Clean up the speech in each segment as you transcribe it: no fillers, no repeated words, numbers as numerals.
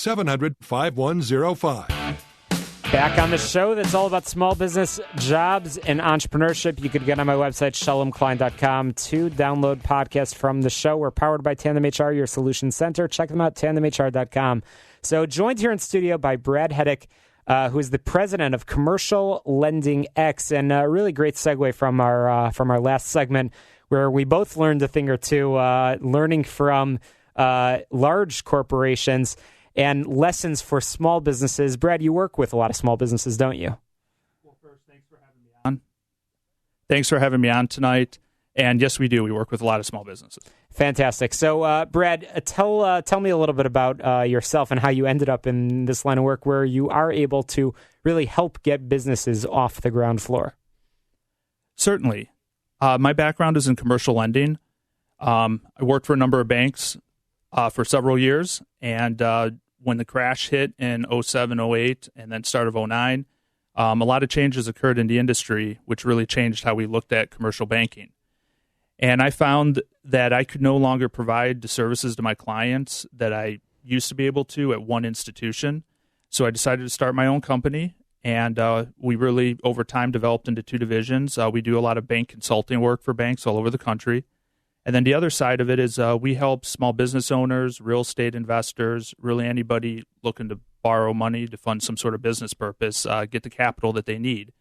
888-700-5105. Back on the show that's all about small business, jobs, and entrepreneurship. You could get on my website, shalomklein.com, to download podcasts from the show. We're powered by Tandem HR, your solution center. Check them out, tandemhr.com. So joined here in studio by Brad Hettich, who is the president of Commercial Lending X, and a really great segue from our last segment where we both learned a thing or two, learning from large corporations and lessons for small businesses. Brad, you work with a lot of small businesses, don't you? Well, first, thanks for having me on. Thanks for having me on tonight. And yes, we do. We work with a lot of small businesses. Fantastic. So, Brad, tell me a little bit about yourself and how you ended up in this line of work where you are able to really help get businesses off the ground floor. Certainly. My background is in commercial lending. I worked for a number of banks for several years, and when the crash hit in 07, 08, and then start of 09, a lot of changes occurred in the industry, which really changed how we looked at commercial banking. And I found that I could no longer provide the services to my clients that I used to be able to at one institution. So I decided to start my own company, and we really, over time, developed into two divisions. We do a lot of bank consulting work for banks all over the country. And then the other side of it is we help small business owners, real estate investors, really anybody looking to borrow money to fund some sort of business purpose, get the capital that they need.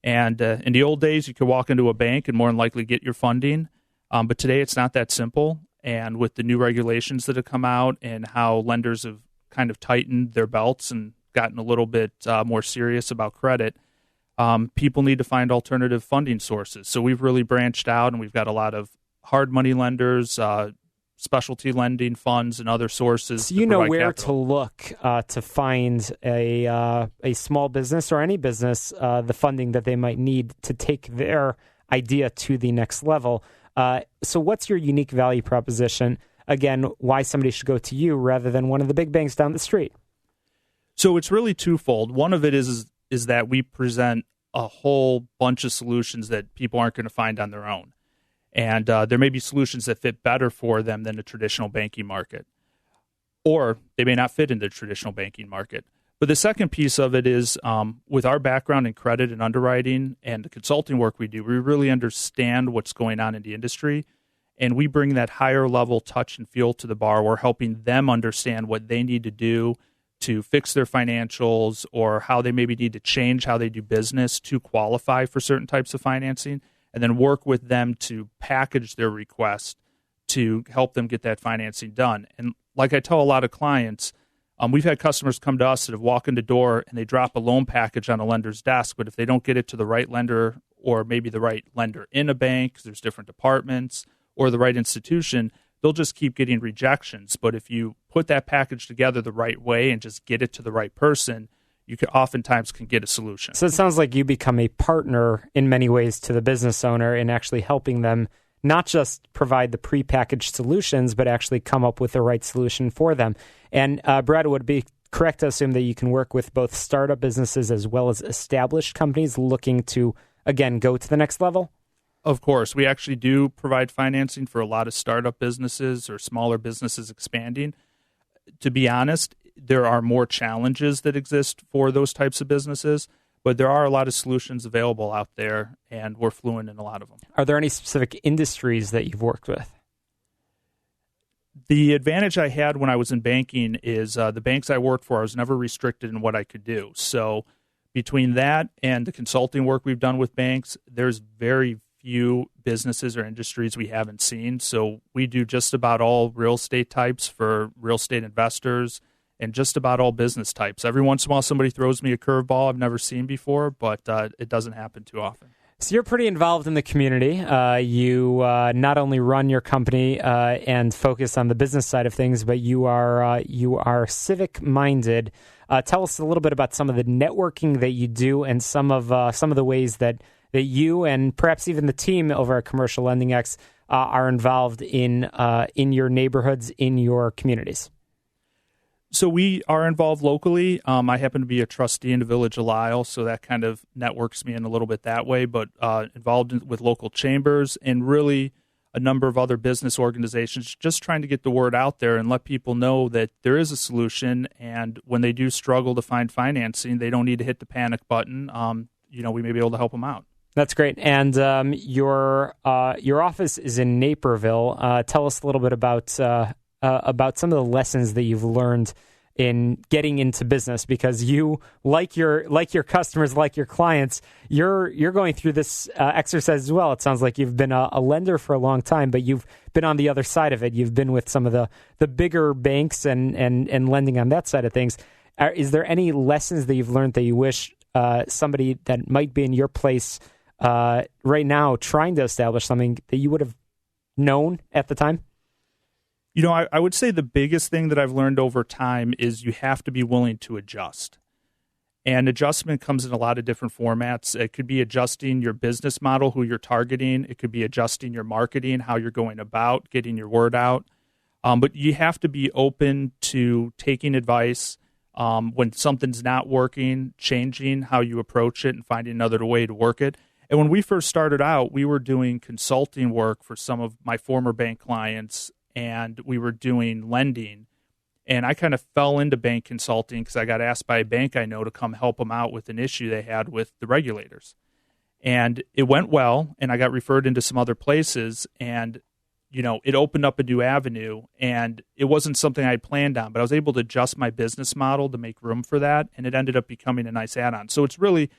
And in the old days, you could walk into a bank and more than likely get your funding. But today, it's not that simple. And with the new regulations that have come out and how lenders have kind of tightened their belts and gotten a little bit more serious about credit, people need to find alternative funding sources. So we've really branched out, and we've got a lot of hard money lenders, specialty lending funds, and other sources. So you know where to look to find a small business or any business the funding that they might need to take their idea to the next level. So what's your unique value proposition? Again, why somebody should go to you rather than one of the big banks down the street? So it's really twofold. One of it is that we present a whole bunch of solutions that people aren't going to find on their own. And there may be solutions that fit better for them than the traditional banking market, or they may not fit in the traditional banking market. But the second piece of it is with our background in credit and underwriting and the consulting work we do, we really understand what's going on in the industry, and we bring that higher level touch and feel to the borrower, helping them understand what they need to do to fix their financials or how they maybe need to change how they do business to qualify for certain types of financing, and then work with them to package their request to help them get that financing done. And like I tell a lot of clients, we've had customers come to us that have walked in the door and they drop a loan package on a lender's desk, but if they don't get it to the right lender or maybe the right lender in a bank, 'cause there's different departments, or the right institution, they'll just keep getting rejections. But if you put that package together the right way and just get it to the right person, you can oftentimes get a solution. So it sounds like you become a partner in many ways to the business owner in actually helping them not just provide the prepackaged solutions, but actually come up with the right solution for them. And Brad, would it be correct to assume that you can work with both startup businesses as well as established companies looking to, again, go to the next level? Of course. We actually do provide financing for a lot of startup businesses or smaller businesses expanding. To be honest, there are more challenges that exist for those types of businesses, but there are a lot of solutions available out there, and we're fluent in a lot of them. Are there any specific industries that you've worked with? The advantage I had when I was in banking is the banks I worked for, I was never restricted in what I could do. So between that and the consulting work we've done with banks, there's very few businesses or industries we haven't seen. So we do just about all real estate types for real estate investors, and just about all business types. Every once in a while, somebody throws me a curveball I've never seen before, but it doesn't happen too often. So you're pretty involved in the community. You not only run your company and focus on the business side of things, but you are civic-minded. Tell us a little bit about some of the networking that you do and some of the ways that you and perhaps even the team over at Commercial Lending X are involved in your neighborhoods, in your communities. So we are involved locally. I happen to be a trustee in the Village of Lisle, so that kind of networks me in a little bit that way, but involved with local chambers and really a number of other business organizations, just trying to get the word out there and let people know that there is a solution. And when they do struggle to find financing, they don't need to hit the panic button. We may be able to help them out. That's great. And your office is in Naperville. Tell us a little bit about some of the lessons that you've learned in getting into business, because you, like your customers, like your clients, you're going through this exercise as well. It sounds like you've been a lender for a long time, but you've been on the other side of it. You've been with some of the bigger banks and lending on that side of things. Is there any lessons that you've learned that you wish somebody that might be in your place right now trying to establish something that you would have known at the time? I would say the biggest thing that I've learned over time is you have to be willing to adjust. And adjustment comes in a lot of different formats. It could be adjusting your business model, who you're targeting. It could be adjusting your marketing, how you're going about getting your word out. But you have to be open to taking advice when something's not working, changing how you approach it and finding another way to work it. And when we first started out, we were doing consulting work for some of my former bank clients, and we were doing lending. And I kind of fell into bank consulting because I got asked by a bank I know to come help them out with an issue they had with the regulators. And it went well, and I got referred into some other places, and it opened up a new avenue, and it wasn't something I had planned on, but I was able to adjust my business model to make room for that, and it ended up becoming a nice add-on. So it's really,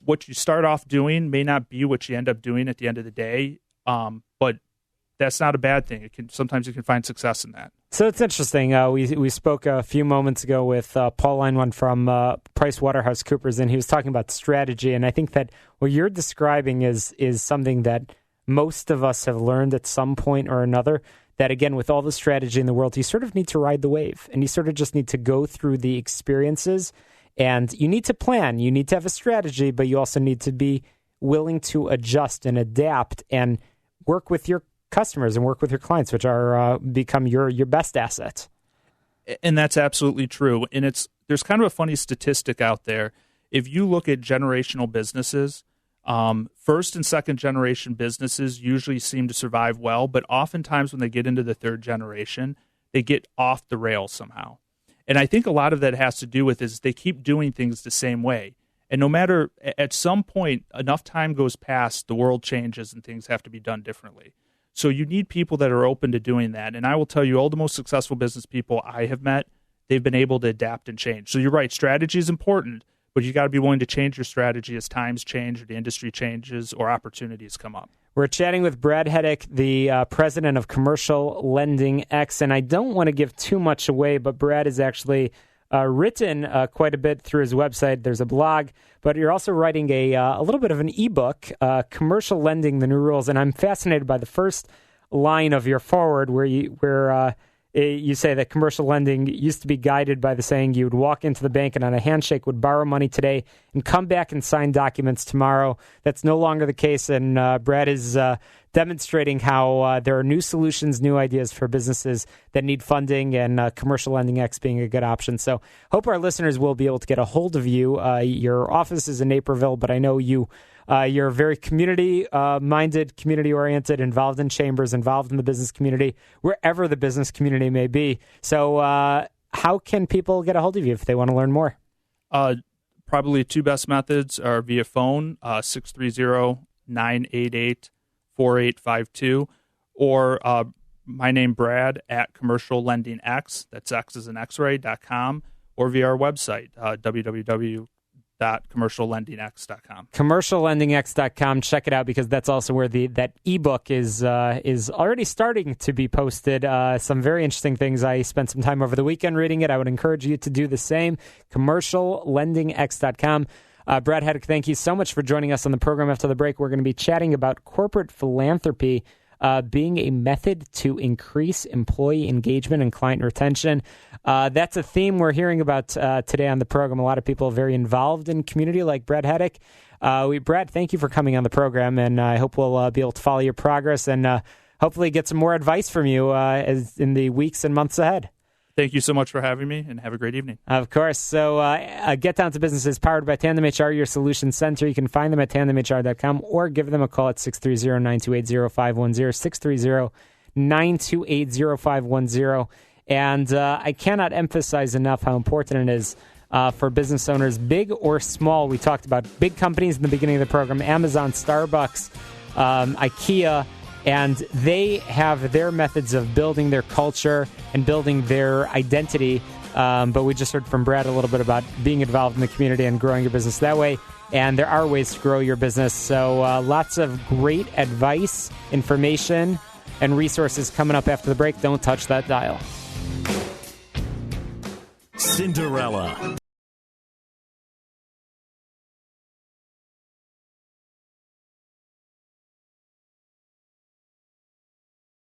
what you start off doing may not be what you end up doing at the end of the day, but that's not a bad thing. Sometimes you can find success in that. So it's interesting. We spoke a few moments ago with Paul Leinwan from PricewaterhouseCoopers, and he was talking about strategy. And I think that what you're describing is something that most of us have learned at some point or another. That again, with all the strategy in the world, you sort of need to ride the wave, and you sort of just need to go through the experiences. And you need to plan. You need to have a strategy, but you also need to be willing to adjust and adapt and work with your customers and work with your clients, which are become your best assets. And that's absolutely true. And there's kind of a funny statistic out there. If you look at generational businesses, first and second generation businesses usually seem to survive well, but oftentimes when they get into the third generation, they get off the rails somehow. And I think a lot of that has to do with is they keep doing things the same way. And no matter, at some point, enough time goes past, the world changes and things have to be done differently. So you need people that are open to doing that. And I will tell you, all the most successful business people I have met, they've been able to adapt and change. So you're right, strategy is important, but you got to be willing to change your strategy as times change or the industry changes or opportunities come up. We're chatting with Brad Hettich, the president of Commercial Lending X. And I don't want to give too much away, but Brad is actually written quite a bit through his website. There's a blog, but you're also writing a little bit of an ebook, Commercial Lending: The New Rules. And I'm fascinated by the first line of your foreword, where you say that commercial lending used to be guided by the saying you would walk into the bank and on a handshake would borrow money today and come back and sign documents tomorrow. That's no longer the case, and Brad is demonstrating how there are new solutions, new ideas for businesses that need funding, and Commercial Lending X being a good option. So hope our listeners will be able to get a hold of you. Your office is in Naperville, but I know you're very community-minded, community-oriented, involved in chambers, involved in the business community, wherever the business community may be. So how can people get a hold of you if they want to learn more? Probably two best methods are via phone, 630-988-4852, or my name, Brad, at Commercial Lending X, that's X as in X-ray.com, or via our website, www.commerciallendingx.com. Commerciallendingx.com. Check it out, because that's also where that ebook is already starting to be posted. Some very interesting things. I spent some time over the weekend reading it. I would encourage you to do the same. Commerciallendingx.com. Brad Hettich, thank you so much for joining us on the program. After the break, we're going to be chatting about corporate philanthropy being a method to increase employee engagement and client retention. That's a theme we're hearing about today on the program. A lot of people are very involved in community, like Brad Hettich. Brad, thank you for coming on the program, and I hope we'll be able to follow your progress and hopefully get some more advice from you as in the weeks and months ahead. Thank you so much for having me, and have a great evening. Of course. So Get Down to Business is powered by Tandem HR, your solution center. You can find them at tandemhr.com or give them a call at 630-928-0510, 630-928-0510. And I cannot emphasize enough how important it is for business owners, big or small. We talked about big companies in the beginning of the program, Amazon, Starbucks, IKEA, and they have their methods of building their culture and building their identity. But we just heard from Brad a little bit about being involved in the community and growing your business that way. And there are ways to grow your business. So lots of great advice, information, and resources coming up after the break. Don't touch that dial. Cinderella,